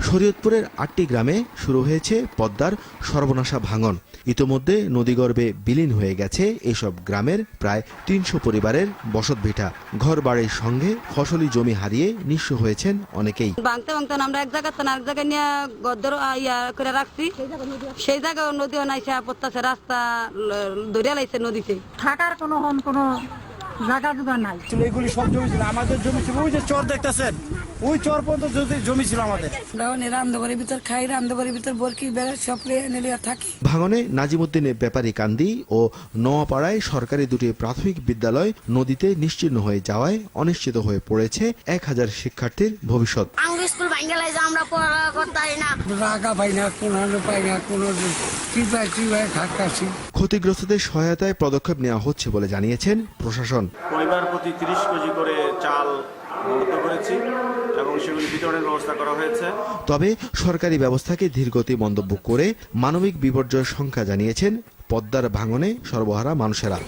শরীয়তপুরের ৮টি গ্রামে শুরু হয়েছে পদ্মার সর্বনাশা ভাঙন। ইতোমধ্যে নদীগর্ভে বিলীন হয়ে গেছে এসব গ্রামের প্রায় ৩০০ পরিবারের বসতভিটা। ঘর বাড়ির সঙ্গে ফসলি জমি হারিয়ে নিঃস্ব হয়েছেন অনেকেই। ভাঙতে আমরা এক জায়গা আরেক জায়গায় নিয়ে গদ্দর করে রাখছি, সেই জায়গায় নদী নাইছে পড়তেছে, রাস্তা দরিয়া লাইছে নদীতে। থাকার কোনো জায়গা জোগাড় নাই। এগুলি সব জমি ছিল আমাদের, জমি ছিল ওই যে চর দেখতেছেন, ওই চর পর্যন্ত জমি ছিল আমাদের। রান্নাঘরের ভিতর খাই, রান্নাঘরের ভিতর বরকি বেড়া সব থাকি। ভাঙনে নাজিমুদ্দিনের ব্যাপারী কান্দি ও নোয়াপাড়ায় সরকারি দুটি প্রাথমিক বিদ্যালয় নদীতে নিশ্চিহ্ন হয়ে যাওয়ায় অনিশ্চিত হয়ে পড়েছে ১,০০০ শিক্ষার্থীর ভবিষ্যৎ। স্কুল আমরা পড়ালেখা করতে না, টাকা পাই না, কোনো পাই না, কোনো ক্ষতিগ্রস্তদের সহায়তায় পদক্ষেপ নেওয়া হচ্ছে বলে জানিয়েছেন প্রশাসন। পরিবার প্রতি ৩০ কেজি করে চাল বরাদ্দ করেছি এবং সেগুলি বিতরণের ব্যবস্থা করা হয়েছে। তবে সরকারি ব্যবস্থাকে ধীরগতি মন্তব্য করে মানবিক বিপর্যয়ের সংখ্যা জানিয়েছেন পদ্মার ভাঙনে সর্বহারা মানুষেরা।